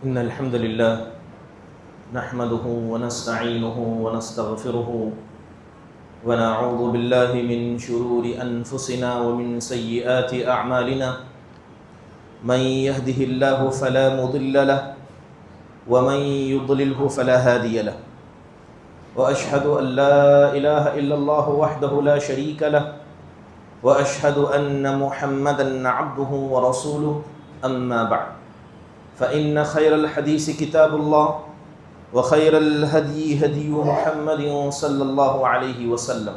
إن الحمد لله نحمده ونستعينه ونستغفره ونعوذ بالله من شرور أنفسنا ومن سيئات أعمالنا من يهده الله فلا مضل له ومن يضلله فلا هادي له وأشهد أن لا إله إلا الله وحده لا شريك له وأشهد أن محمدًا عبده ورسوله أما بعد فإن خير الحديث كتاب الله وخير الهدي هدي محمد صلى الله عليه وسلم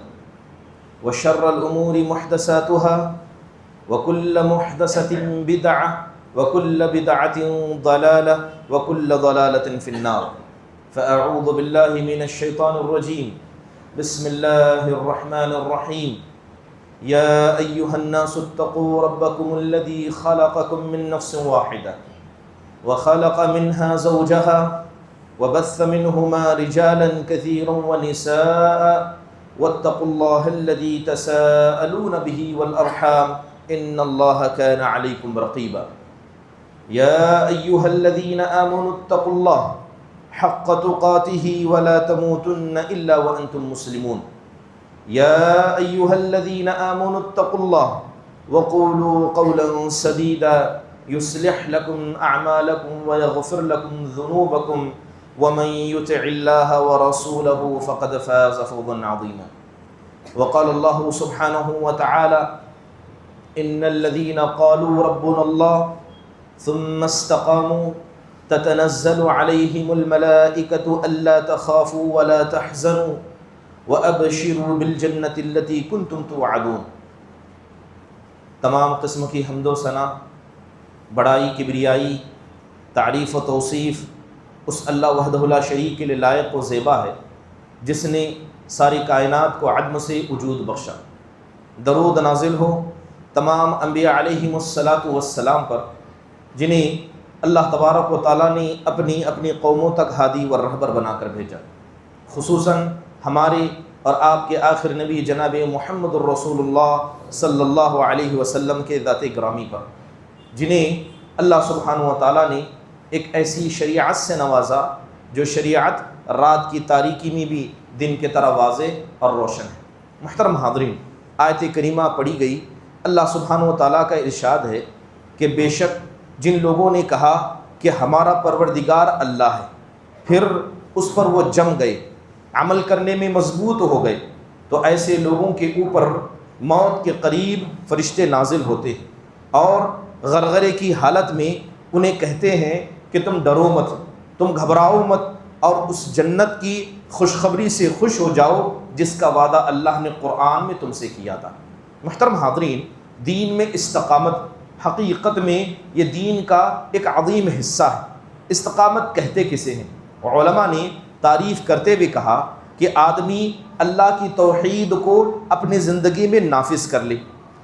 وشر الأمور محدثاتها وكل محدثة بدعة وكل بدعة ضلالة وكل ضلالة في النار فأعوذ بالله من الشيطان الرجيم بسم الله الرحمن الرحيم يا أيها الناس اتقوا ربكم الذي خلقكم من نفس واحدة وخلق منها زوجها وبث منهما رجالا كثيرا ونساء واتقوا الله الذي تساءلون به والأرحام إن الله كان عليكم رقيبا يا أيها الذين آمنوا اتقوا الله حق تقاته ولا تموتن إلا وأنتم مسلمون يا أيها الذين آمنوا اتقوا الله وقولوا قولا سديدا يصلح لكم أعمالكم ويغفر لكم ذنوبكم ومن يطع الله ورسوله فقد فاز فوزا عظيما وقال الله سبحانه وتعالى إن الذين قالوا ربنا الله ثم استقاموا تتنزل عليهم الملائكة ألا تخافوا ولا تحزنوا وأبشروا بالجنة التي كنتم توعدون۔ تمام قسم کی حمد و ثنا، بڑائی، کبریائی، تعریف و توصیف اس اللہ وحدہ لا شریک کے لیے لائق و زیبا ہے جس نے ساری کائنات کو عدم سے وجود بخشا۔ درود نازل ہو تمام انبیاء علیہم الصلاۃ والسلام پر جنہیں اللہ تبارک و تعالیٰ نے اپنی اپنی قوموں تک ہادی و رہبر بنا کر بھیجا، خصوصاً ہمارے اور آپ کے آخر نبی جناب محمد الرسول اللہ صلی اللہ علیہ وسلم کے ذات گرامی پر، جنہیں اللہ سبحانہ و تعالیٰ نے ایک ایسی شریعت سے نوازا جو شریعت رات کی تاریکی میں بھی دن کی طرح واضح اور روشن ہے۔ محترم حاضرین، آیت کریمہ پڑھی گئی، اللہ سبحانہ و تعالیٰ کا ارشاد ہے کہ بے شک جن لوگوں نے کہا کہ ہمارا پروردگار اللہ ہے، پھر اس پر وہ جم گئے، عمل کرنے میں مضبوط ہو گئے، تو ایسے لوگوں کے اوپر موت کے قریب فرشتے نازل ہوتے ہیں اور غرغرے کی حالت میں انہیں کہتے ہیں کہ تم ڈرو مت، تم گھبراؤ مت، اور اس جنت کی خوشخبری سے خوش ہو جاؤ جس کا وعدہ اللہ نے قرآن میں تم سے کیا تھا۔ محترم حاضرین، دین میں استقامت حقیقت میں یہ دین کا ایک عظیم حصہ ہے۔ استقامت کہتے کسے ہیں؟ علماء نے تعریف کرتے ہوئے کہا کہ آدمی اللہ کی توحید کو اپنی زندگی میں نافذ کر لے،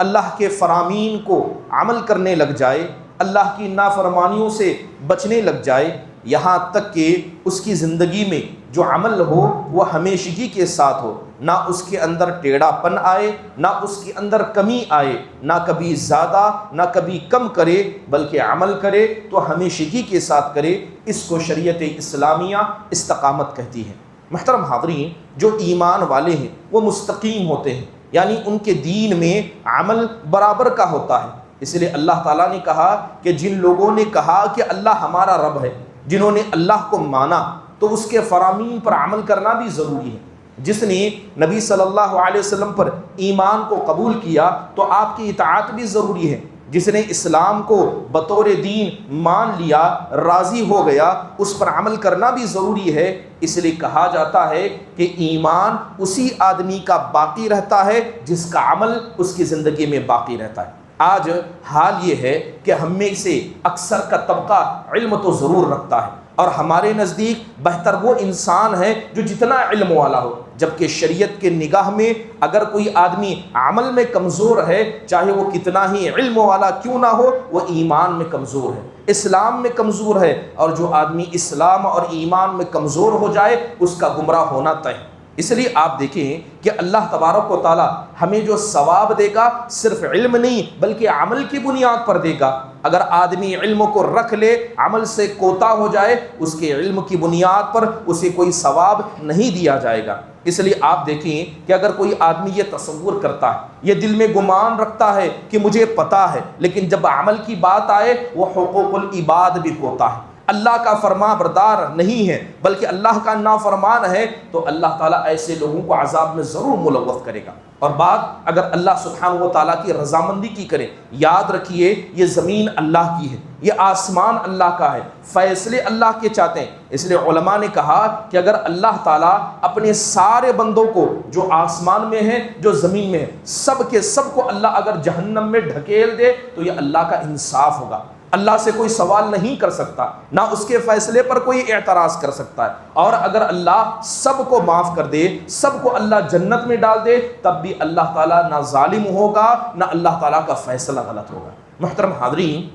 اللہ کے فرامین کو عمل کرنے لگ جائے، اللہ کی نافرمانیوں سے بچنے لگ جائے، یہاں تک کہ اس کی زندگی میں جو عمل ہو وہ ہمیشگی کے ساتھ ہو، نہ اس کے اندر ٹیڑھا پن آئے، نہ اس کے اندر کمی آئے، نہ کبھی زیادہ نہ کبھی کم کرے، بلکہ عمل کرے تو ہمیشگی کے ساتھ کرے۔ اس کو شریعت اسلامیہ استقامت کہتی ہے۔ محترم حاضرین، جو ایمان والے ہیں وہ مستقیم ہوتے ہیں، یعنی ان کے دین میں عمل برابر کا ہوتا ہے۔ اس لیے اللہ تعالیٰ نے کہا کہ جن لوگوں نے کہا کہ اللہ ہمارا رب ہے، جنہوں نے اللہ کو مانا، تو اس کے فرامین پر عمل کرنا بھی ضروری ہے۔ جس نے نبی صلی اللہ علیہ وسلم پر ایمان کو قبول کیا تو آپ کی اطاعت بھی ضروری ہے۔ جس نے اسلام کو بطور دین مان لیا، راضی ہو گیا، اس پر عمل کرنا بھی ضروری ہے۔ اس لیے کہا جاتا ہے کہ ایمان اسی آدمی کا باقی رہتا ہے جس کا عمل اس کی زندگی میں باقی رہتا ہے۔ آج حال یہ ہے کہ ہم میں سے اکثر کا طبقہ علم تو ضرور رکھتا ہے، اور ہمارے نزدیک بہتر وہ انسان ہے جو جتنا علم والا ہو، جبکہ شریعت کے نگاہ میں اگر کوئی آدمی عمل میں کمزور ہے، چاہے وہ کتنا ہی علم والا کیوں نہ ہو، وہ ایمان میں کمزور ہے، اسلام میں کمزور ہے، اور جو آدمی اسلام اور ایمان میں کمزور ہو جائے اس کا گمراہ ہونا طے۔ اس لیے آپ دیکھیں کہ اللہ تبارک و تعالیٰ ہمیں جو ثواب دے گا صرف علم نہیں بلکہ عمل کی بنیاد پر دے گا۔ اگر آدمی علم کو رکھ لے، عمل سے کوتا ہو جائے، اس کے علم کی بنیاد پر اسے کوئی ثواب نہیں دیا جائے گا۔ اس لیے آپ دیکھیں کہ اگر کوئی آدمی یہ تصور کرتا ہے، یہ دل میں گمان رکھتا ہے کہ مجھے پتہ ہے، لیکن جب عمل کی بات آئے وہ حقوق العباد بھی کوتا ہے، اللہ کا فرما بردار نہیں ہے بلکہ اللہ کا نافرمان ہے، تو اللہ تعالیٰ ایسے لوگوں کو عذاب میں ضرور ملوث کرے گا۔ اور بات اگر اللہ سبحانہ و تعالیٰ کی رضامندی کی کریں، یاد رکھیے یہ زمین اللہ کی ہے، یہ آسمان اللہ کا ہے، فیصلے اللہ کے چاہتے ہیں۔ اس لیے علماء نے کہا کہ اگر اللہ تعالیٰ اپنے سارے بندوں کو جو آسمان میں ہیں جو زمین میں ہیں سب کے سب کو اللہ اگر جہنم میں ڈھکیل دے تو یہ اللہ کا انصاف ہوگا۔ اللہ سے کوئی سوال نہیں کر سکتا، نہ اس کے فیصلے پر کوئی اعتراض کر سکتا ہے۔ اور اگر اللہ سب کو معاف کر دے، سب کو اللہ جنت میں ڈال دے، تب بھی اللہ تعالیٰ نہ ظالم ہوگا نہ اللہ تعالیٰ کا فیصلہ غلط ہوگا۔ محترم حاضرین،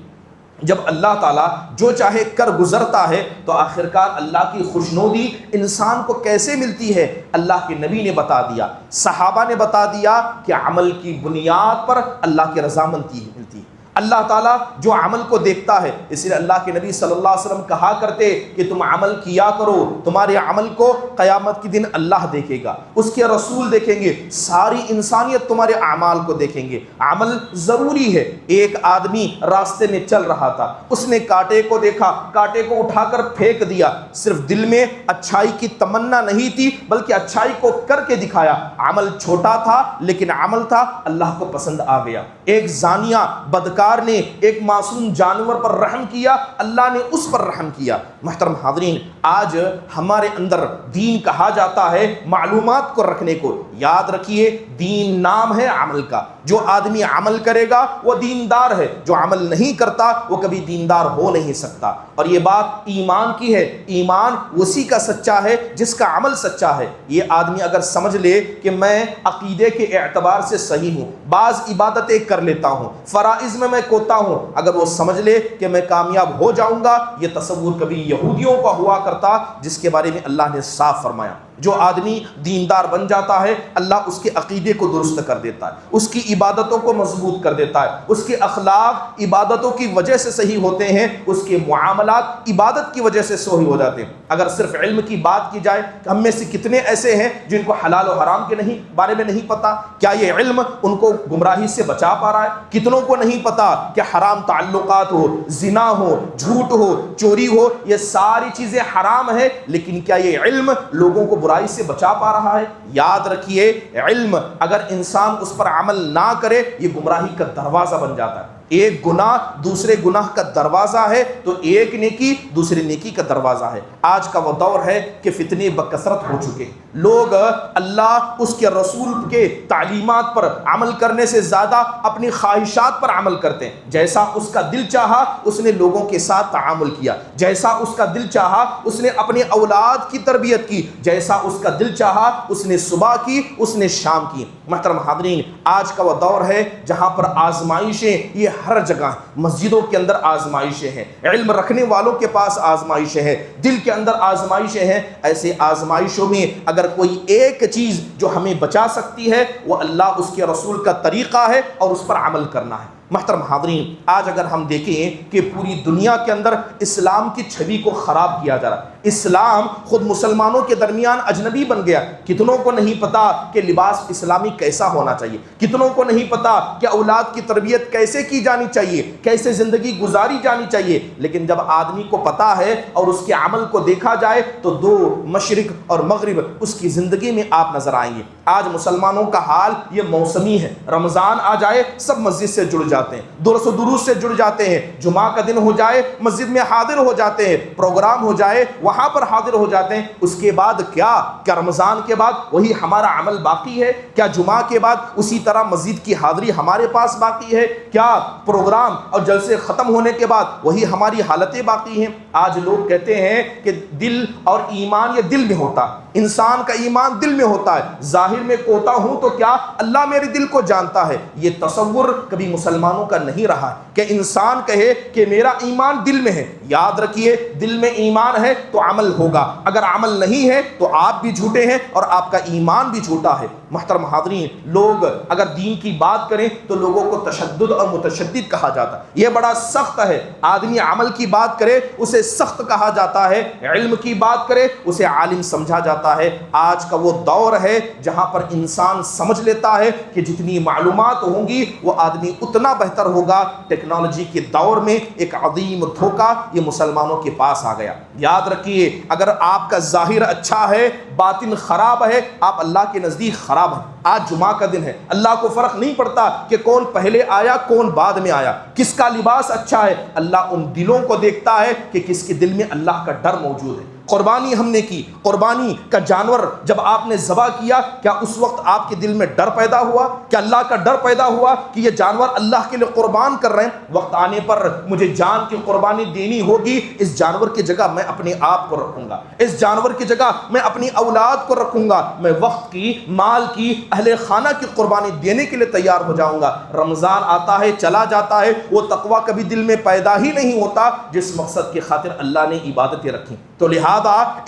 جب اللہ تعالیٰ جو چاہے کر گزرتا ہے تو آخرکار اللہ کی خوشنودی انسان کو کیسے ملتی ہے؟ اللہ کے نبی نے بتا دیا، صحابہ نے بتا دیا کہ عمل کی بنیاد پر اللہ کی رضامندی ملتی ہے۔ اللہ تعالیٰ جو عمل کو دیکھتا ہے، اس لیے اللہ کے نبی صلی اللہ علیہ وسلم کہا کرتے کہ تم عمل کیا کرو، تمہارے عمل کو قیامت کے دن اللہ دیکھے گا، اس کے رسول دیکھیں گے، ساری انسانیت تمہارے اعمال کو دیکھیں گے۔ عمل ضروری ہے۔ ایک آدمی راستے میں چل رہا تھا، اس نے کانٹے کو دیکھا، کانٹے کو اٹھا کر پھینک دیا، صرف دل میں اچھائی کی تمنا نہیں تھی بلکہ اچھائی کو کر کے دکھایا۔ عمل چھوٹا تھا لیکن عمل تھا، اللہ کو پسند آ گیا۔ ایک زانیہ بدکار نے ایک معصوم جانور پر رحم کیا، اللہ نے اس پر رحم کیا۔ محترم حاضرین، آج ہمارے اندر دین کہا جاتا ہے معلومات کو رکھنے کو۔ یاد رکھیے دین نام ہے عمل کا۔ جو آدمی عمل کرے گا وہ دیندار ہے، جو عمل نہیں کرتا وہ کبھی دیندار ہو نہیں سکتا۔ اور یہ بات ایمان کی ہے، ایمان اسی کا سچا ہے جس کا عمل سچا ہے۔ یہ آدمی اگر سمجھ لے کہ میں عقیدے کے اعتبار سے صحیح ہوں، بعض عبادتیں کر لیتا ہوں، فرائض میں کوتا ہوں، اگر وہ سمجھ لے کہ میں کامیاب ہو جاؤں گا، یہ تصور کبھی یہودیوں کا ہوا کرتا جس کے بارے میں اللہ نے صاف فرمایا۔ جو آدمی دیندار بن جاتا ہے اللہ اس کے عقیدے کو درست کر دیتا ہے، اس کی عبادتوں کو مضبوط کر دیتا ہے، اس کے اخلاق عبادتوں کی وجہ سے صحیح ہوتے ہیں، اس کے معاملات عبادت کی وجہ سے صحیح ہو جاتے ہیں۔ اگر صرف علم کی بات کی جائے، ہم میں سے کتنے ایسے ہیں جن کو حلال و حرام کے بارے میں نہیں پتا؟ کیا یہ علم ان کو گمراہی سے بچا پا رہا ہے؟ کتنوں کو نہیں پتا کہ حرام تعلقات ہو، زنا ہو، جھوٹ ہو، چوری ہو، یہ ساری چیزیں حرام ہیں، لیکن کیا یہ علم لوگوں کو برائی سے بچا پا رہا ہے؟ یاد رکھیے علم اگر انسان اس پر عمل نہ کرے یہ گمراہی کا دروازہ بن جاتا ہے۔ ایک گناہ دوسرے گناہ کا دروازہ ہے تو ایک نیکی دوسرے نیکی کا دروازہ ہے۔ آج کا وہ دور ہے کہ فتنے بکثرت ہو چکے ہیں، لوگ اللہ اس کے رسول کے تعلیمات پر عمل کرنے سے زیادہ اپنی خواہشات پر عمل کرتے ہیں۔ جیسا اس کا دل چاہا اس نے لوگوں کے ساتھ تعامل کیا، جیسا اس کا دل چاہا اس نے اپنے اولاد کی تربیت کی، جیسا اس کا دل چاہا اس نے صبح کی اس نے شام کی۔ محترم حاضرین، آج کا وہ دور ہے جہاں پر آزمائشیں یہ ہر جگہ، مسجدوں کے اندر آزمائشیں ہیں، علم رکھنے والوں کے پاس آزمائشیں ہیں، دل کے اندر آزمائشیں ہیں۔ ایسے آزمائشوں میں اگر کوئی ایک چیز جو ہمیں بچا سکتی ہے وہ اللہ اس کے رسول کا طریقہ ہے اور اس پر عمل کرنا ہے۔ محترم حاضرین، آج اگر ہم دیکھیں کہ پوری دنیا کے اندر اسلام کی چھوی کو خراب کیا جا رہا ہے، اسلام خود مسلمانوں کے درمیان اجنبی بن گیا۔ کتنوں کو نہیں پتا کہ لباس اسلامی کیسا ہونا چاہیے، کتنوں کو نہیں پتا کہ اولاد کی تربیت کیسے کی جانی چاہیے، کیسے زندگی گزاری جانی چاہیے۔ لیکن جب آدمی کو پتا ہے اور اس کے عمل کو دیکھا جائے تو دو مشرق اور مغرب اس کی زندگی میں آپ نظر آئیں گے۔ آج مسلمانوں کا حال یہ موسمی ہے، رمضان آ جائے سب مسجد سے جڑ جاتے ہیں، درس و دروس سے جڑ جاتے ہیں، جمعہ کا دن ہو جائے مسجد میں حاضر ہو جاتے ہیں، پروگرام ہو جائے وہاں پر حاضر ہو جاتے ہیں۔ اس کے بعد کیا رمضان کے بعد وہی ہمارا عمل باقی ہے؟ کیا جمعہ کے بعد اسی طرح مسجد کی حاضری ہمارے پاس باقی ہے؟ کیا پروگرام اور جلسے ختم ہونے کے بعد وہی ہماری حالتیں باقی ہیں؟ آج لوگ کہتے ہیں کہ دل اور ایمان یہ دل میں ہوتا ہے، انسان کا ایمان دل میں ہوتا ہے، ظاہر میں کوتا ہوں تو کیا اللہ میرے دل کو جانتا ہے۔ یہ تصور کبھی مسلمانوں کا نہیں رہا کہ انسان کہے کہ میرا ایمان دل میں ہے۔ یاد رکھیے دل میں ایمان ہے تو تو عمل ہوگا، اگر عمل نہیں ہے تو آپ بھی جھوٹے ہیں اور آپ کا ایمان بھی جھوٹا ہے۔ محترم حاضرین، لوگ اگر دین کی بات کریں تو لوگوں کو تشدد اور متشدد کہا جاتا ہے، یہ بڑا سخت ہے۔ آدمی عمل کی بات کرے اسے سخت کہا جاتا ہے، علم کی بات کرے اسے عالم سمجھا جاتا ہے۔ آج کا وہ دور ہے جہاں پر انسان سمجھ لیتا ہے کہ جتنی معلومات ہوں گی وہ آدمی اتنا بہتر ہوگا۔ ٹیکنالوجی کے دور میں ایک عظیم دھوکہ یہ مسلمانوں کے پاس آ گیا۔ یاد رکھیے، اگر آپ کا ظاہر اچھا ہے باطن خراب ہے، آپ اللہ کے نزدیک خراب ہیں۔ آج جمعہ کا دن ہے، اللہ کو فرق نہیں پڑتا کہ کون پہلے آیا کون بعد میں آیا، کس کا لباس اچھا ہے۔ اللہ ان دلوں کو دیکھتا ہے کہ کس کے دل میں اللہ کا ڈر موجود ہے۔ قربانی ہم نے کی، قربانی کا جانور جب آپ نے ذبح کیا، کیا اس وقت آپ کے دل میں ڈر پیدا ہوا؟ کیا اللہ کا ڈر پیدا ہوا کہ یہ جانور اللہ کے لیے قربان کر رہے ہیں، وقت آنے پر مجھے جان کی قربانی دینی ہوگی، اس جانور کی جگہ میں اپنے آپ کو رکھوں گا، اس جانور کی جگہ میں اپنی اولاد کو رکھوں گا، میں وقت کی، مال کی، اہل خانہ کی قربانی دینے کے لیے تیار ہو جاؤں گا۔ رمضان آتا ہے چلا جاتا ہے، وہ تقویٰ کبھی دل میں پیدا ہی نہیں ہوتا جس مقصد کی خاطر اللہ نے عبادتیں رکھی۔ تو لہذا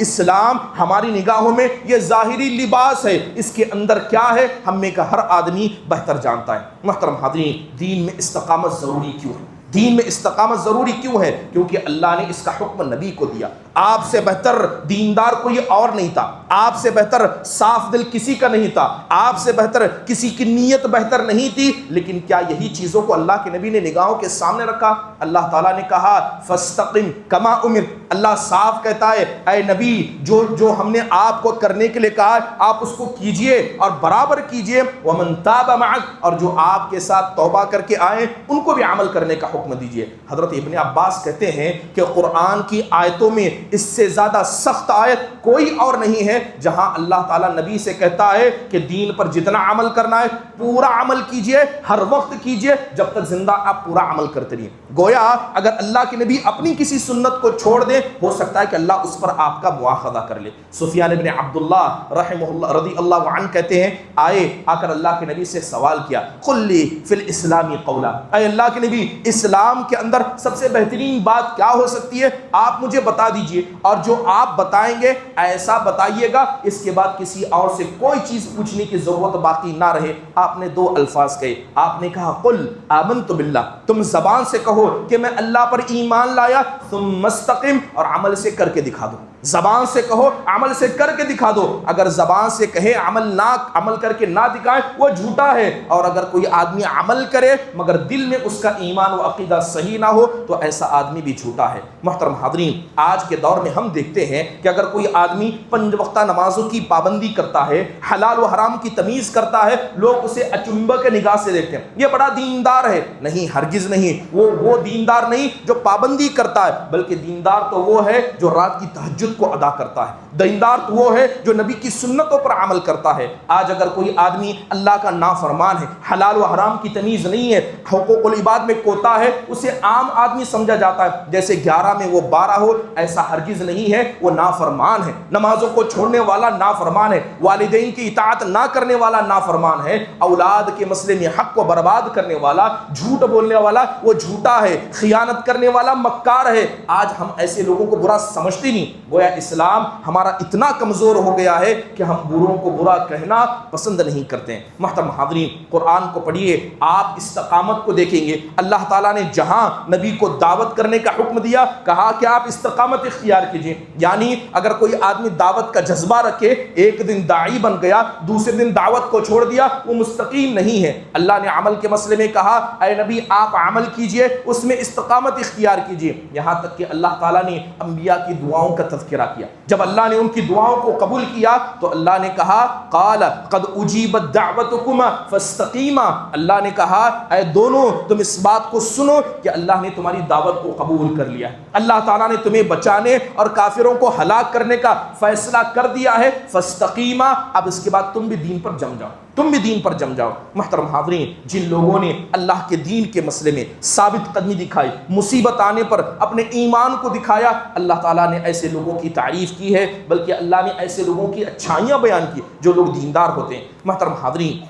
اسلام ہماری نگاہوں میں یہ ظاہری لباس ہے، اس کے اندر کیا ہے ہم میں کا ہر آدمی بہتر جانتا ہے۔ محترم حاضرین، دین میں استقامت ضروری کیوں ہے؟ دین میں استقامت ضروری کیوں ہے؟ کیونکہ اللہ نے اس کا حکم نبی کو دیا۔ آپ سے بہتر دیندار کوئی اور نہیں تھا، آپ سے بہتر صاف دل کسی کا نہیں تھا، آپ سے بہتر کسی کی نیت بہتر نہیں تھی، لیکن کیا یہی چیزوں کو اللہ کے نبی نے نگاہوں کے سامنے رکھا؟ اللہ تعالیٰ نے کہا فاستقم کما امر، اللہ صاف کہتا ہے اے نبی جو ہم نے آپ کو کرنے کے لیے کہا آپ اس کو کیجئے اور برابر کیجئے، ومن تاب معک، اور جو آپ کے ساتھ توبہ کر کے آئے ان کو بھی عمل کرنے کا حکم دیجئے۔ حضرت ابن عباس کہتے ہیں کہ قرآن کی آیتوں میں اس سے زیادہ سخت آیت کوئی اور نہیں ہے جہاں اللہ تعالیٰ نبی سے کہتا ہے کہ دین پر جتنا عمل کرنا ہے پورا عمل کیجئے، ہر وقت کیجئے، جب تک زندہ آپ پورا عمل کرتے رہیے۔ گویا اگر اللہ کے نبی اپنی کسی سنت کو چھوڑ دے، ہو سکتا ہے کہ اللہ اس پر آپ کا مواخذہ کر لے۔ سفیان بن عبداللہ رحمہ اللہ رضی اللہ عنہ کہتے ہیں، آ کر اللہ کے نبی سے سوال کیا، قل لی فی الاسلام قولا، اے اللہ کے نبی اسلام کے اندر سب سے بہترین بات کیا ہو سکتی ہے، آپ مجھے بتا دیجئے، اور جو آپ بتائیں گے ایسا بتائیے گا اس کے بعد کسی اور سے کوئی چیز پوچھنے کی ضرورت باقی نہ رہے۔ آپ نے دو الفاظ کہے، آپ نے کہا قل آمنت باللہ، تم زبان سے کہو کہ میں اللہ پر ایمان لایا، ثم استقم، اور عمل سے کر کے دکھا دو۔ زبان سے کہو عمل سے کر کے دکھا دو۔ اگر زبان سے کہے عمل کر کے نہ دکھائے وہ جھوٹا ہے، اور اگر کوئی آدمی عمل کرے مگر دل میں اس کا ایمان و عقیدہ صحیح نہ ہو تو ایسا آدمی بھی جھوٹا ہے۔ محترم حاضرین، آج کے دور میں ہم دیکھتے ہیں کہ اگر کوئی آدمی 5 وقتہ نمازوں کی پابندی کرتا ہے، حلال و حرام کی تمیز کرتا ہے، لوگ اسے اچنبھے کے نگاہ سے دیکھتے ہیں، یہ بڑا دیندار ہے۔ نہیں، ہرگز نہیں، وہ دیندار نہیں جو پابندی کرتا ہے، بلکہ دیندار تو وہ ہے جو رات کی تہجد کو ادا کرتا ہے، دیندار تو وہ ہے جو نبی کی سنتوں پر عمل کرتا ہے۔ آج اگر کوئی آدمی اللہ کا نافرمان ہے، حلال و حرام کی تمیز نہیں ہے، حقوق العباد میں کوتا ہے، اسے عام آدمی سمجھا جاتا ہے، جیسے 11 میں وہ 12 ہو، ایسا ہرگز نہیں ہے، وہ نافرمان ہے۔ نمازوں کو چھوڑنے والا نافرمان ہے، والدین کی اطاعت نہ کرنے والا نافرمان ہے، اولاد کے مسئلے میں حق کو برباد کرنے والا، جھوٹ بولنے والا وہ جھوٹا ہے، خیانت کرنے والا مکار ہے۔ آج ہم ایسے لوگوں کو برا سمجھتے نہیں، گویا اسلام ہمارا اتنا کمزور ہو گیا ہے کہ ہم بروں کو برا کہنا پسند نہیں کرتے ہیں۔ محترم حاضرین، قرآن کو پڑھیے، آپ استقامت کو دیکھیں گے۔ اللہ تعالیٰ نے جہاں نبی کو دعوت کرنے کا حکم دیا، کہا کہ آپ استقامت اختیار کیجئے، یعنی اگر کوئی آدمی دعوت کا جذبہ رکھے، ایک دن داعی بن گیا، دوسرے دن دعوت کو چھوڑ دیا، وہ مستقیم نہیں ہے۔ اللہ نے عمل کے مسئلے میں کہا اے نبی آپ عمل کیجئے، اس میں استقامت اختیار کیجئے، یہاں تک کہ اللہ تعالیٰ نے انبیاء کی دعاؤں کا تذکرہ کیا۔ جب اللہ نے ان کی دعاؤں کو قبول کیا تو اللہ نے کہا قال قد اجیبت دعوتکما فاستقیما، اللہ نے کہا اے دونوں تم اس بات کو سنو کہ اللہ نے تمہاری دعوت کو قبول کر لیا، اللہ تعالیٰ نے تمہیں بچانے اور کافروں کو ہلاک کرنے کا فیصلہ کر دیا ہے، فاستقیما، اب اس کے بعد تم بھی دین پر جم جاؤ، تم بھی دین پر جم جاؤ۔ محترم حاضرین، جن لوگوں نے اللہ کے دین کے مسئلے میں ثابت قدمی دکھائی، مصیبت آنے پر اپنے ایمان کو دکھایا، اللہ تعالیٰ نے ایسے لوگوں کی تعریف کی ہے، بلکہ اللہ نے ایسے لوگوں کی اچھائیاں بیان کی جو لوگ دیندار ہوتے ہیں۔ محترم حاضرین،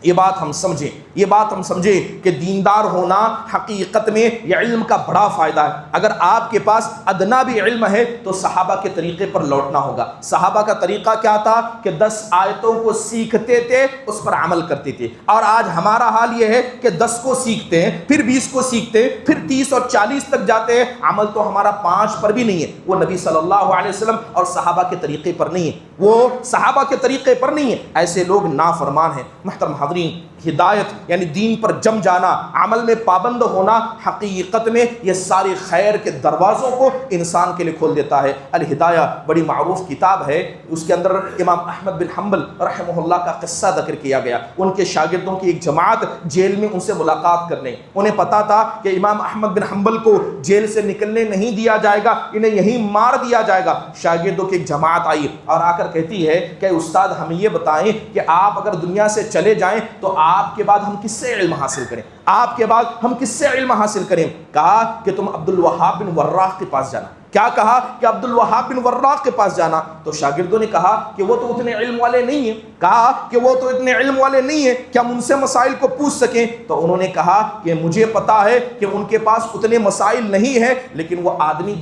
یہ بات ہم سمجھیں کہ دیندار ہونا حقیقت میں یہ علم کا بڑا فائدہ ہے۔ اگر آپ کے پاس ادنا بھی علم ہے تو صحابہ کے طریقے پر لوٹنا ہوگا۔ صحابہ کا طریقہ کیا تھا کہ 10 آیتوں کو سیکھتے تھے، اس پر عمل کرتے تھے، اور آج ہمارا حال یہ ہے کہ 10 کو سیکھتے ہیں، پھر 20 کو سیکھتے ہیں، پھر 30 اور 40 تک جاتے ہیں، عمل تو ہمارا 5 پر بھی نہیں ہے۔ وہ نبی صلی اللہ علیہ وسلم اور صحابہ کے طریقے پر نہیں ہے، وہ صحابہ کے طریقے پر نہیں ہے۔ ایسے لوگ نافرمان ہیں۔ محترم حاضرین، ہدایت یعنی دین پر جم جانا، عمل میں پابند ہونا، حقیقت میں یہ ساری خیر کے دروازوں کو انسان کے لیے کھول دیتا ہے۔ الہدایہ بڑی معروف کتاب ہے، اس کے اندر امام احمد بن حنبل رحمہ اللہ کا قصہ ذکر کیا گیا۔ ان کے شاگردوں کی ایک جماعت جیل میں ان سے ملاقات کرنے، انہیں پتا تھا کہ امام احمد بن حنبل کو جیل سے نکلنے نہیں دیا جائے گا، انہیں یہیں مار دیا جائے گا۔ شاگردوں کی ایک جماعت آئی اور آ کر کہتی ہے کہ استاد ہمیں یہ بتائیں کہ آپ اگر دنیا سے چلے جائیں تو آپ کے بعد ہم کس سے علم حاصل کریں؟ آپ کے بعد ہم کس سے علم حاصل کریں؟ کہا کہ تم عبد الوہاب بن وراق کے پاس جانا۔ کیا کہا؟ کہ عبد الوہاب بن وراق کے پاس جانا۔ تو شاگردوں نے کہا کہ وہ تو اتنے علم والے نہیں ہیں، کہا کہ وہ تو اتنے علم والے نہیں ہیں، کیا ہم ان سے مسائل کو پوچھ سکیں؟ تو انہوں نے کہا کہ مجھے پتا ہے کہ ان کے پاس اتنے مسائل نہیں ہیں، لیکن وہ آدمی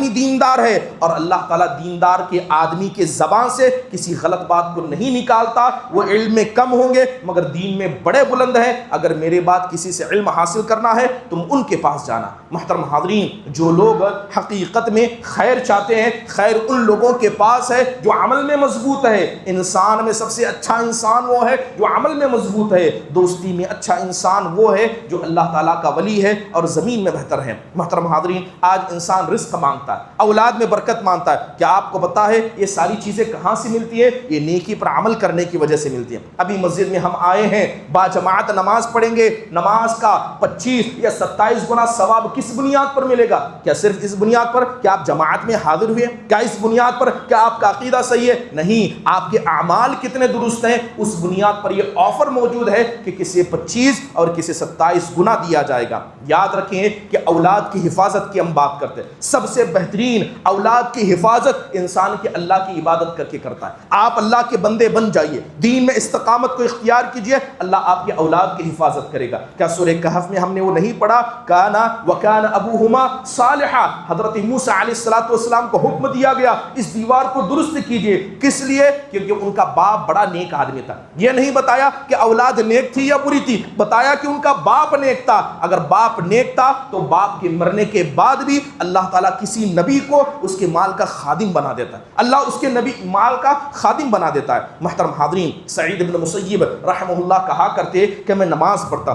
دیندار ہے، اور اللہ تعالیٰ دیندار کے آدمی کے زبان سے کسی غلط بات کو نہیں نکالتا۔ وہ علم میں کم ہوں گے مگر دین میں بڑے بلند ہیں، اگر میرے بعد کسی سے علم حاصل کرنا ہے تم ان کے پاس جانا۔ محترم حاضرین، جو لوگ حقیقت میں خیر چاہتے ہیں، خیر ان لوگوں کے پاس ہے جو عمل میں مضبوط ہے۔ انسان میں سب سے اچھا انسان وہ ہے جو عمل میں مضبوط ہے۔ دوستی میں اچھا انسان وہ ہے جو اللہ تعالیٰ کا ولی ہے اور زمین میں بہتر ہے۔ محترم حاضرین، آج انسان رزق مانگتا ہے، اولاد میں برکت مانگتا ہے، کیا آپ کو پتا ہے یہ ساری چیزیں کہاں سے ملتی ہیں؟ یہ نیکی پر عمل کرنے کی وجہ سے ملتی ہیں۔ ابھی مسجد میں ہم آئے ہیں، با جماعت نماز پڑھیں گے، نماز کا 25 یا 27 گنا ثواب کس بنیاد پر ملے گا؟ کیا صرف اس بنیاد پر کہ آپ جماعت میں حاضر ہوئے؟ کیا اس بنیاد پر کہ آپ کا عقیدہ صحیح ہے؟ نہیں، آپ کے اعمال کتنے درست ہیں، اس بنیاد پر یہ آفر موجود ہے کہ کسی 25 اور کسی 27 گنا دیا جائے گا۔ یاد رکھیں کہ اولاد کی حفاظت کی ہم بات کرتے ہیں، سب سے بہترین اولاد کی حفاظت انسان کے اللہ کی عبادت کر کے کرتا ہے۔ آپ اللہ کے بندے بن جائیے، دین میں استقامت کو اختیار کیجئے، اللہ آپ کی اولاد کی حفاظت کرے گا۔ کیا سورہ کہف میں ہم نے وہ نہیں پڑھا؟ کانا وکان ابوہما صالحا، حضرت موسیٰ علیہ السلام کو حکم دیا گیا اس دیوار کو درست کیجئے۔ کس لیے؟ کیونکہ ان کا باپ بڑا نیک آدمی تھا۔ یہ نہیں بتایا کہ اولاد نیک تھی یا بری تھی، بتایا کہ ان کا باپ نیک تھا۔ اگر باپ نیک تھا تو باپ کے مرنے کے بعد بھی اللہ تعالیٰ کسی نبی کو اس کے مال کا خادم بنا دیتا ہے، اللہ اس کے نبی مال کا خادم بنا دیتا ہے۔ محترم حاضرین، سعید بن مسیب رحمہ اللہ کہا کرتے کہ میں نماز پڑھتا،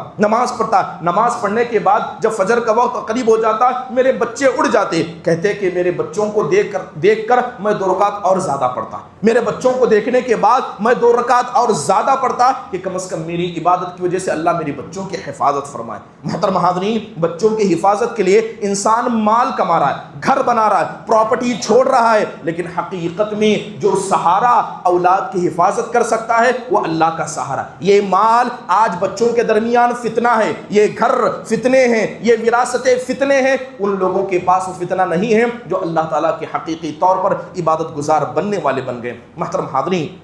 نماز پڑھنے کے بعد جب فجر کا وقت قریب ہو جاتا میرے بچے اڑ جاتے، کہتے کہ میرے بچوں کو دیکھ کر میں 2 رکعت اور زیادہ پڑھتا، میرے بچوں کو دیکھنے کے بعد میں 2 رکعت اور زیادہ پڑھتا کہ کم از کم میری عبادت کی وجہ سے اللہ میری بچوں کی حفاظت فرمائے۔ محترم حاضرین، بچوں کی حفاظت کے لیے انسان مال کما رہا ہے، گھر بنا رہا ہے، پراپرٹی چھوڑ رہا ہے، لیکن حقیقت میں جو سہارا اولاد کی حفاظت کر سکتا ہے وہ اللہ کا سہارا۔ یہ مال آج بچوں کے درمیان فتنہ ہے، یہ گھر فتنے ہیں، یہ وراثتیں فتنے ہیں۔ ان لوگوں کے پاس وہ فتنہ نہیں ہے جو اللہ تعالیٰ کے حقیقی طور پر عبادت گزار بننے والے بن گئے۔ محترم حاضرین،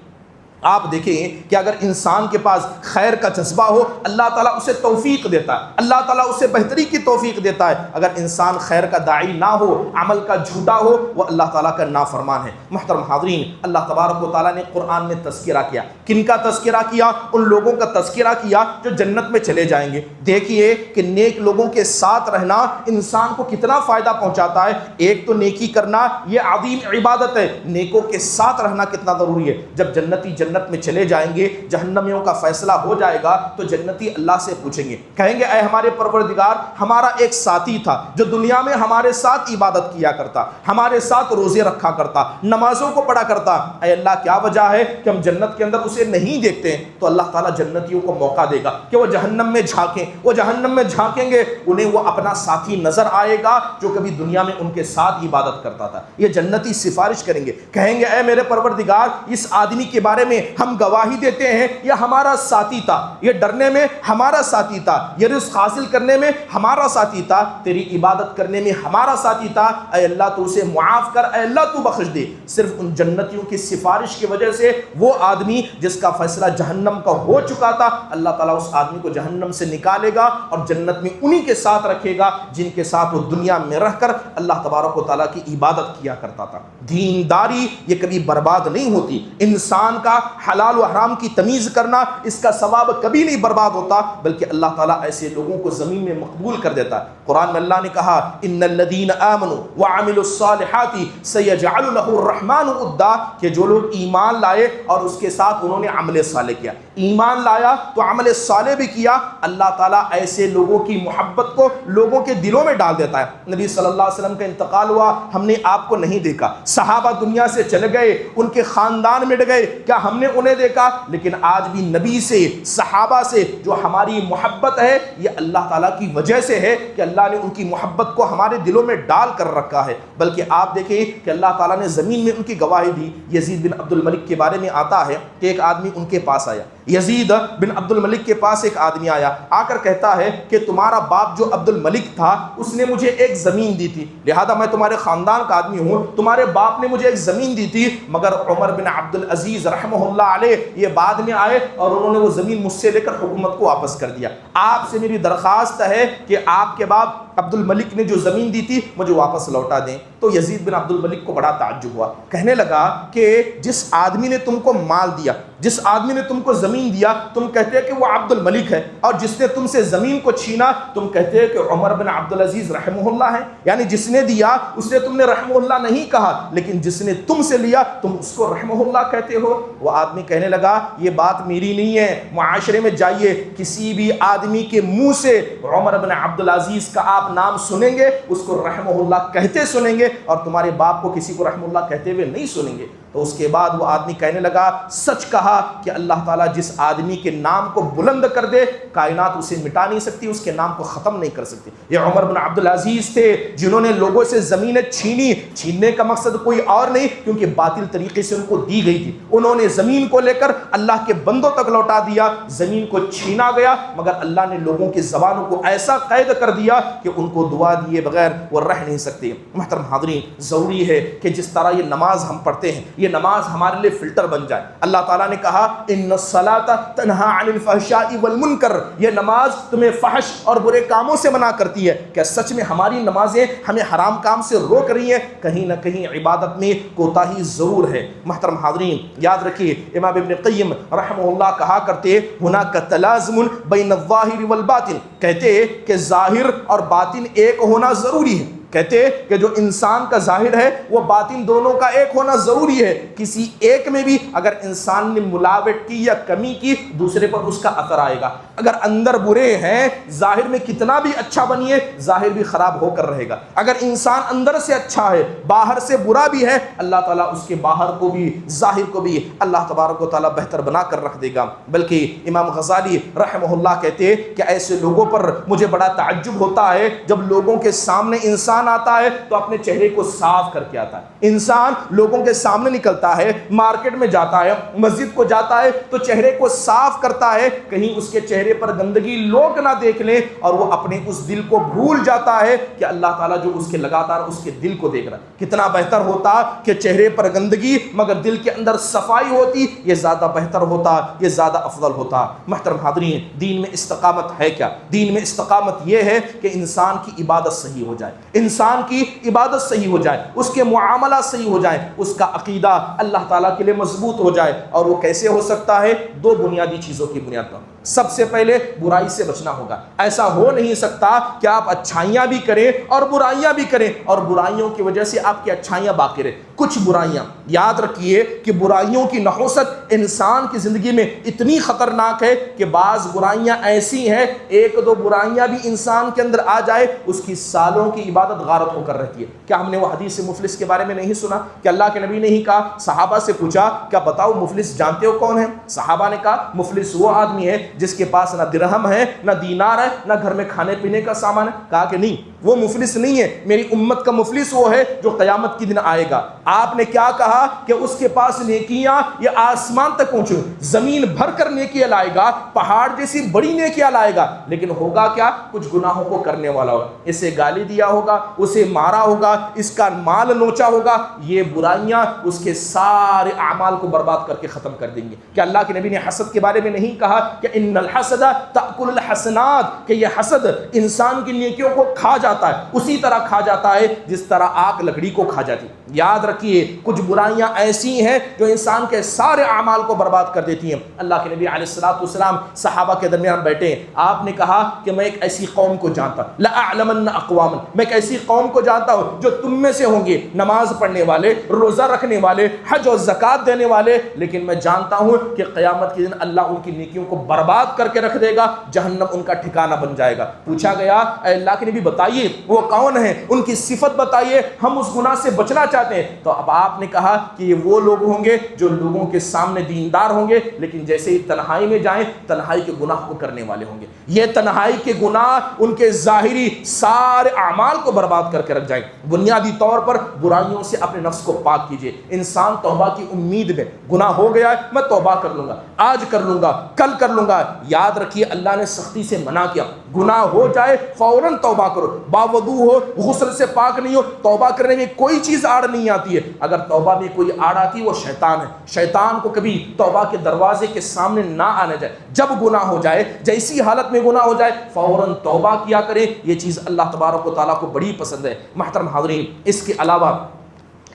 آپ دیکھیں کہ اگر انسان کے پاس خیر کا جذبہ ہو اللہ تعالیٰ اسے توفیق دیتا ہے، اللہ تعالیٰ اسے بہتری کی توفیق دیتا ہے۔ اگر انسان خیر کا داعی نہ ہو، عمل کا جھوٹا ہو، وہ اللہ تعالیٰ کا نافرمان ہے۔ محترم حاضرین، اللہ تبارک و تعالیٰ نے قرآن میں تذکرہ کیا، کن کا تذکرہ کیا؟ ان لوگوں کا تذکرہ کیا جو جنت میں چلے جائیں گے۔ دیکھیے کہ نیک لوگوں کے ساتھ رہنا انسان کو کتنا فائدہ پہنچاتا ہے۔ ایک تو نیکی کرنا یہ عظیم عبادت ہے، نیکوں کے ساتھ رہنا کتنا ضروری ہے۔ جب جنت میں چلے جائیں گے، جہنمیوں کا فیصلہ ہو جائے گا تو جنتی اللہ سے پوچھیں گے، کہیں گے اے ہمارے پروردگار، ہمارا ایک ساتھی تھا جو دنیا میں ہمارے ساتھ عبادت کیا کرتا، ہمارے ساتھ روزے رکھا کرتا، نمازوں کو پڑھا کرتا، اے اللہ کیا وجہ ہے کہ ہم جنت کے اندر اسے نہیں دیکھتے ہیں؟ تو اللہ تعالیٰ جنتیوں کو موقع دے گا کہ وہ جہنم میں جھانکیں، وہ جہنم میں جھانکیں گے، انہیں وہ اپنا ساتھی نظر آئے گا جو کبھی دنیا میں ان کے ساتھ عبادت کرتا تھا۔ یہ جنتی سفارش کریں گے، کہیں گے اے میرے پروردگار، اس آدمی کے بارے میں ہم گواہی دیتے ہیں یہ ہمارا ساتھی تھا، یہ ڈرنے میں ہمارا ساتھی تھا، یہ رزق حاصل کرنے میں ہمارا ساتھی تھا، تیری عبادت کرنے میں ہمارا ساتھی تھا، اے اللہ تو اسے معاف کر، اے اللہ تو بخش دے۔ صرف ان جنتیوں کی سفارش کی وجہ سے وہ آدمی جس کا فیصلہ جہنم کا ہو چکا تھا، اللہ تعالیٰ اس آدمی کو جہنم سے نکالے گا اور جنت میں انہی کے ساتھ رکھے گا جن کے ساتھ وہ دنیا میں رہ کر اللہ تبارک و تعالیٰ کی عبادت کیا کرتا تھا۔ دینداری یہ کبھی برباد نہیں ہوتی، انسان کا حلال و حرام کی تمیز کرنا اس کا ثواب کبھی نہیں برباد ہوتا، بلکہ اللہ تعالیٰ ایسے لوگوں کو زمین میں مقبول کر دیتا ہے۔ قرآن میں اللہ نے کہا ان الذین آمنوا وعملوا الصالحات سیجعل لہ الرحمن ودا، کہ جو لوگ ایمان لائے اور اس کے ساتھ انہوں نے عمل صالح کیا، ایمان لایا تو عمل صالح بھی کیا، اللہ تعالیٰ ایسے لوگوں کی محبت کو لوگوں کے دلوں میں ڈال دیتا ہے۔ نبی صلی اللہ علیہ وسلم کا انتقال ہوا، ہم نے آپ کو نہیں دیکھا، صحابہ دنیا سے چلے گئے، ان کے خاندان مٹ گئے، کیا ہم نے انہیں دیکھا؟ لیکن آج بھی نبی سے، صحابہ سے جو ہماری محبت ہے یہ اللہ تعالیٰ کی وجہ سے ہے کہ اللہ نے ان کی محبت کو ہمارے دلوں میں ڈال کر رکھا ہے۔ بلکہ آپ دیکھیں کہ اللہ تعالیٰ نے زمین میں ان کی گواہی دی۔ یزید بن عبد الملک کے بارے میں آتا ہے کہ ایک آدمی ان کے پاس آیا، یزید بن عبد الملک کے پاس ایک آدمی آیا، آ کر کہتا ہے کہ تمہارا باپ جو عبد الملک تھا اس نے مجھے ایک زمین دی تھی، لہذا میں تمہارے خاندان کا آدمی ہوں، تمہارے باپ نے مجھے ایک زمین دی تھی، مگر عمر بن عبد العزیز رحمہ اللہ علیہ یہ بعد میں آئے اور انہوں نے وہ زمین مجھ سے لے کر حکومت کو واپس کر دیا۔ آپ سے میری درخواست ہے کہ آپ کے باپ عبد الملک نے جو زمین دی تھی مجھے واپس لوٹا دیں۔ تو یزید بن عبد الملک کو بڑا تعجب ہوا، کہنے لگا کہ جس آدمی نے تم کو مال دیا، جس آدمی نے تم کو زمین دیا، تم کہتے کہ وہ عبد الملک ہے، اور جس نے تم سے زمین کو چھینا تم کہتے کہ عمر بن عبد العزیز رحمہ اللہ ہے، یعنی جس نے دیا اس نے تم نے رحمہ اللہ نہیں کہا، لیکن جس نے تم سے لیا تم اس کو رحمہ اللہ کہتے ہو۔ وہ آدمی کہنے لگا یہ بات میری نہیں ہے، معاشرے میں جائیے کسی بھی آدمی کے منہ سے عمر بن عبد العزیز کا آپ نام سنیں گے اس کو رحمہ اللہ کہتے سنیں گے، اور تمہارے باپ کو کسی کو رحمہ اللہ کہتے ہوئے نہیں سنیں گے۔ تو اس کے بعد وہ آدمی کہنے لگا سچ کہا کہ اللہ تعالیٰ جس آدمی کے نام کو بلند کر دے کائنات اسے مٹا نہیں سکتی، اس کے نام کو ختم نہیں کر سکتی۔ یہ عمر بن عبد العزیز تھے جنہوں نے لوگوں سے زمینیں چھیننے کا مقصد کوئی اور نہیں، کیونکہ باطل طریقے سے ان کو دی گئی تھی، انہوں نے زمین کو لے کر اللہ کے بندوں تک لوٹا دیا، زمین کو چھینا گیا مگر اللہ نے لوگوں کی زبانوں کو ایسا قید کر دیا کہ ان کو دعا دیے بغیر وہ رہ نہیں سکتے۔ محترم حاضرین، ضروری ہے کہ جس طرح یہ نماز ہم پڑھتے ہیں یہ نماز ہمارے لیے فلٹر بن جائے۔ اللہ تعالیٰ نے کہا ان الصلاۃ تنہی عن الفحشاء والمنکر، یہ نماز تمہیں فحش اور برے کاموں سے منع کرتی ہے۔ کیا سچ میں ہماری نمازیں ہمیں حرام کام سے روک رہی ہیں؟ کہیں نہ کہیں عبادت میں کوتاہی ضرور ہے۔ محترم حاضرین، یاد رکھیے امام ابن قیم رحمہ اللہ کہا کرتے ہناک تلازم بین الظاہر والباطن، کہتے کہ ظاہر اور باطن ایک ہونا ضروری ہے، کہتے کہ جو انسان کا ظاہر ہے وہ باطن دونوں کا ایک ہونا ضروری ہے، کسی ایک میں بھی اگر انسان نے ملاوٹ کی یا کمی کی دوسرے پر اس کا اثر آئے گا۔ اگر اندر برے ہیں ظاہر میں کتنا بھی اچھا بنیے ظاہر بھی خراب ہو کر رہے گا، اگر انسان اندر سے اچھا ہے باہر سے برا بھی ہے اللہ تعالیٰ اس کے باہر کو بھی ظاہر کو بھی اللہ تبارک و تعالیٰ بہتر بنا کر رکھ دے گا۔ بلکہ امام غزالی رحمہ اللہ کہتے کہ ایسے لوگوں پر مجھے بڑا تعجب ہوتا ہے جب لوگوں کے سامنے انسان آتا ہے تو اپنے چہرے کو صاف کر کے آتا ہے۔ انسان لوگوں کے سامنے نکلتا ہے، مارکیٹ میں جاتا ہے، مسجد کو جاتا ہے تو چہرے کو صاف کرتا ہے، کہیں اس کے چہرے پر گندگی لوگ نہ دیکھ لیں اور وہ اپنے اس دل کو بھول جاتا ہے کہ اللہ تعالیٰ جو اس کے لگاتار اس کے دل کو دیکھ رہا ہے۔ کتنا بہتر ہوتا کہ چہرے پر گندگی مگر دل کے اندر صفائی ہوتی، یہ زیادہ بہتر ہوتا، یہ زیادہ افضل ہوتا۔ محترم حاضرین، دین میں استقامت ہے کیا؟ دین میں استقامت یہ ہے کہ انسان کی عبادت صحیح ہو جائے، انسان کی عبادت صحیح ہو جائے، اس کے معاملات صحیح ہو جائے، اس کا عقیدہ اللہ تعالیٰ کے لیے مضبوط ہو جائے۔ اور وہ کیسے ہو سکتا ہے؟ دو بنیادی چیزوں کی بنیاد پر۔ سب سے پہلے برائی سے بچنا ہوگا۔ ایسا ہو نہیں سکتا کہ آپ اچھائیاں بھی کریں اور برائیاں بھی کریں اور برائیوں کی وجہ سے آپ کی اچھائیاں باقی رہیں۔ کچھ برائیاں یاد رکھیے کہ برائیوں کی نحوست انسان کی زندگی میں اتنی خطرناک ہے کہ بعض برائیاں ایسی ہیں ایک دو برائیاں بھی انسان کے اندر آ جائے اس کی سالوں کی عبادت غارت ہو کر رہتی ہے۔ کیا ہم نے وہ حدیث مفلس کے بارے میں نہیں سنا کہ اللہ کے نبی نے ہی کہا، صحابہ سے پوچھا کیا بتاؤ مفلس جانتے ہو کون ہے؟ صحابہ نے کہا مفلس وہ آدمی ہے جس کے پاس نہ درہم ہے نہ دینار ہے نہ گھر میں کھانے پینے کا سامان ہے؟ کہا کہ نہیں، وہ مفلس نہیں ہے، میری امت کا مفلس وہ ہے جو قیامت کی دن آئے گا۔ آپ نے کیا کہا کہ اس کے پاس نیکیاں یہ آسمان تک پہنچو، زمین بھر کر نیکیاں لائے گا، پہاڑ جیسی بڑی نیکیاں لائے گا، لیکن ہوگا کیا؟ کچھ گناہوں کو کرنے والا ہوگا، اسے گالی دیا ہوگا، اسے مارا ہوگا، اس کا مال نوچا ہوگا، یہ برائیاں اس کے سارے اعمال کو برباد کر کے ختم کر دیں گے۔ کیا اللہ کے نبی نے حسد کے بارے میں نہیں کہا کہ ان الحسد تأکل الحسنات، کہ یہ حسد انسان کی نیکیوں کو کھا جاتا ہے، اسی طرح کھا جاتا ہے جس طرح آگ لکڑی کو کھا جاتی ہے۔ یاد رکھیے کچھ برائیاں ایسی ہیں جو انسان کے سارے اعمال کو برباد کر دیتی ہیں۔ اللہ کے نبی علیہ الصلوۃ والسلام صحابہ کے درمیان بیٹھے ہیں، آپ نے کہا کہ میں ایک ایسی قوم کو جانتا، لأعلمن اقواما، میں ایک ایسی قوم کو جانتا ہوں جو تم میں سے ہوں گے، نماز پڑھنے والے، روزہ رکھنے والے، حج اور زکوٰۃ دینے والے، لیکن میں جانتا ہوں کہ قیامت کے دن اللہ ان کی نیکیوں کو برباد کر کے رکھ دے گا، جہنم ان کا ٹھکانہ بن جائے گا۔ پوچھا گیا اے اللہ کے نبی بتائیے وہ کون ہیں، ان کی صفت بتائیے، ہم اس گناہ سے بچنا چاہتے ہیں۔ تو اب آپ نے کہا کہ یہ وہ لوگ ہوں گے جو لوگوں کے سامنے دیندار ہوں گے، لیکن جیسے ہی تنہائی میں جائیں تنہائی کے گناہ کو کرنے والے ہوں گے۔ یہ تنہائی کے گناہ ان کے ظاہری سارے اعمال کو برباد کر کے رکھ جائیں۔ بنیادی طور پر برائیوں سے اپنے نفس کو پاک کیجئے۔ انسان توبہ کی امید میں، گناہ ہو گیا ہے میں توبہ کر لوں گا، آج کر لوں گا، کل کر لوں گا۔ یاد رکھیے اللہ نے سختی سے منع کیا، گناہ ہو جائے فوراً توبہ کرو، باوضو ہو، غسل سے پاک نہیں ہو، توبہ کرنے میں کوئی چیز آڑ نہیں آتی ہے۔ اگر توبہ میں کوئی آڑ آتی ہے وہ شیطان ہے۔ شیطان کو کبھی توبہ کے دروازے کے سامنے نہ آنے جائے۔ جب گناہ ہو جائے، جیسی حالت میں گناہ ہو جائے فوراً توبہ کیا کرے، یہ چیز اللہ تبارک و تعالیٰ کو بڑی پسند ہے۔ محترم حاضرین، اس کے علاوہ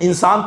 انسان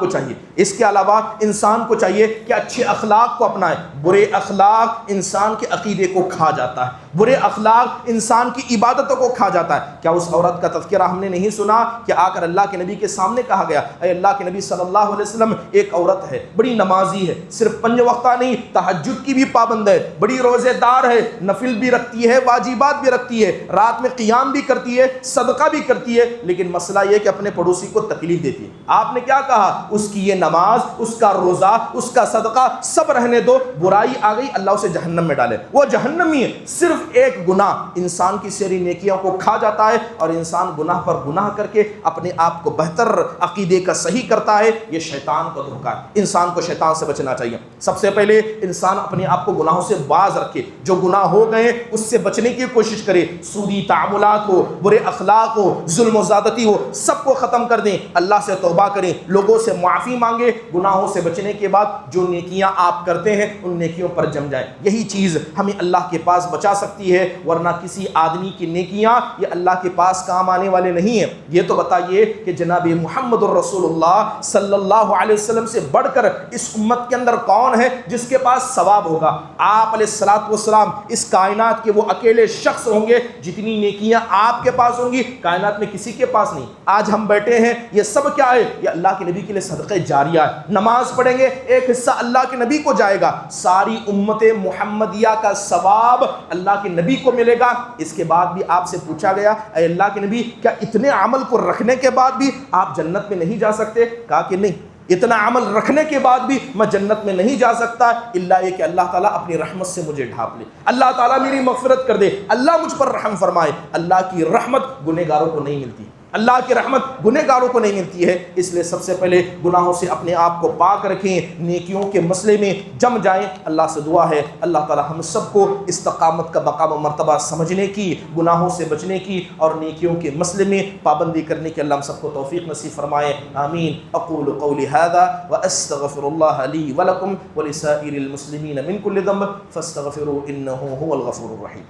کو چاہیے کہ اچھے اخلاق کو اپنائے۔ برے اخلاق انسان کے عقیدے کو کھا جاتا ہے، برے اخلاق انسان کی عبادتوں کو کھا جاتا ہے۔ کیا اس عورت کا تذکرہ ہم نے نہیں سنا کہ آ کر اللہ کے نبی کے سامنے کہا گیا اے اللہ کے نبی صلی اللہ علیہ وسلم، ایک عورت ہے بڑی نمازی ہے، صرف 5 وقتہ نہیں تہجد کی بھی پابند ہے، بڑی روزے دار ہے، نفل بھی رکھتی ہے، واجبات بھی رکھتی ہے، رات میں قیام بھی کرتی ہے، صدقہ بھی کرتی ہے، لیکن مسئلہ یہ کہ اپنے پڑوسی کو تکلیف دیتی ہے۔ آپ نے کیا کہا؟ اس کی یہ نماز، اس کا روزہ، اس کا صدقہ سب رہنے دو، برائی آ گئی اللہ اسے جہنم میں ڈالے، وہ جہنمی ہے۔ صرف ایک گناہ انسان کی ساری نیکیوں کو کھا جاتا ہے، اور انسان گناہ پر گناہ کر کے اپنے آپ کو بہتر عقیدے کا صحیح کرتا ہے۔ یہ شیطان کا دھوکہ ہے، انسان کو شیطان سے بچنا چاہیے۔ سب سے پہلے انسان اپنے آپ کو گناہوں سے باز رکھے، جو گناہ ہو گئے اس سے بچنے کی کوشش کرے، سودی تعاملات ہو، برے اخلاق ہو، ظلم و زیادتی ہو، سب کو ختم کر دیں، اللہ سے توبہ کریں، لوگوں سے معافی مانگے، گناہوں سے بچنے کے بعد جو نیکیاں آپ کرتے ہیں ان نیکیوں پر جم جائیں۔ یہی چیز ہمیں اللہ کے پاس بچا سکتی ہے، ورنہ کسی آدمی کی نیکیاں یہ اللہ کے پاس کام آنے والے نہیں ہیں۔ یہ تو بتائیے کہ جناب محمد الرسول اللہ صلی اللہ علیہ وسلم سے بڑھ کر اس امت کے اندر کون ہے جس کے پاس ثواب ہوگا؟ آپ علیہ الصلوۃ والسلام اس کائنات کے وہ اکیلے شخص ہوں گے، جتنی نیکیاں آپ کے پاس ہوں گی کائنات میں کسی کے پاس نہیں۔ آج ہم بیٹھے ہیں، یہ سب کیا ہے؟ یہ اللہ کے نبی کے لیے صدقہ جاریہ ہے۔ نماز پڑھیں گے ایک حصہ اللہ کے نبی کو جائے گا، ساری امت محمدیہ کا ثواب اللہ کے نبی کو ملے گا۔ اس کے بعد بھی آپ سے پوچھا گیا اے اللہ کے نبی، کیا اتنے عمل کو رکھنے کے بعد بھی آپ جنت میں نہیں جا سکتے؟ کہا کہ نہیں، اتنا عمل رکھنے کے بعد بھی میں جنت میں نہیں جا سکتا الا یہ کہ اللہ تعالیٰ اپنی رحمت سے مجھے ڈھانپ لے، اللہ تعالیٰ میری مغفرت کر دے، اللہ مجھ پر رحم فرمائے۔ اللہ کی رحمت گنہگاروں کو نہیں ملتی، اللہ کی رحمت گنہگاروں کو نہیں ملتی ہے۔ اس لیے سب سے پہلے گناہوں سے اپنے آپ کو پاک رکھیں، نیکیوں کے مسئلے میں جم جائیں۔ اللہ سے دعا ہے اللہ تعالی ہم سب کو استقامت کا مقام و مرتبہ سمجھنے کی، گناہوں سے بچنے کی اور نیکیوں کے مسئلے میں پابندی کرنے کی اللہ ہم سب کو توفیق نصیب فرمائے، آمین۔ اقول قولی ھذا واستغفر اللہ لی ولکم ولسائر المسلمین من کل ذنب فاستغفروه انه هو الغفور الرحیم۔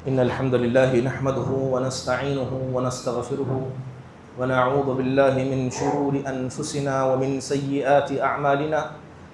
ان الحمد لله نحمده ونستعينه ونستغفره ونعوذ بالله من شرور انفسنا ومن سيئات اعمالنا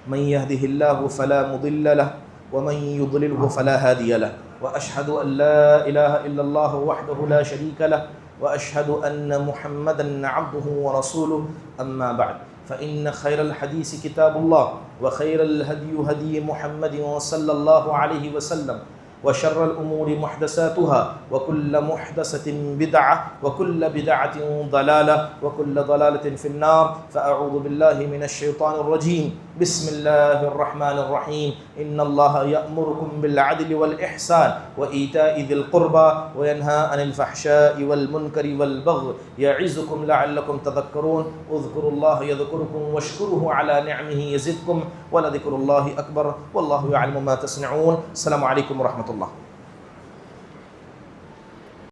من يهده الله فلا مضل له ومن يضلله فلا هادي له واشهد ان لا اله الا الله وحده لا شريك له واشهد ان محمدا عبده ورسوله اما بعد فإن خير الحديث كتاب الله وخير الهدي هدي محمد صلى الله عليه وسلم وشر الأمور محدثاتها وكل محدثة بدعة وكل بدعة ضلالة وكل ضلالة في النار. فأعوذ بالله من الشيطان الرجيم. بسم الله الرحمن الرحيم. إن الله يأمركم بالعدل والإحسان وإيتاء ذي القربى وينهى عن الفحشاء والمنكر والبغي يعظكم لعلكم تذكرون. اذكروا الله يذكركم واشكروه على نعمه يزدكم ولذكر الله أكبر والله يعلم ما تصنعون. السلام عليكم ورحمة الله.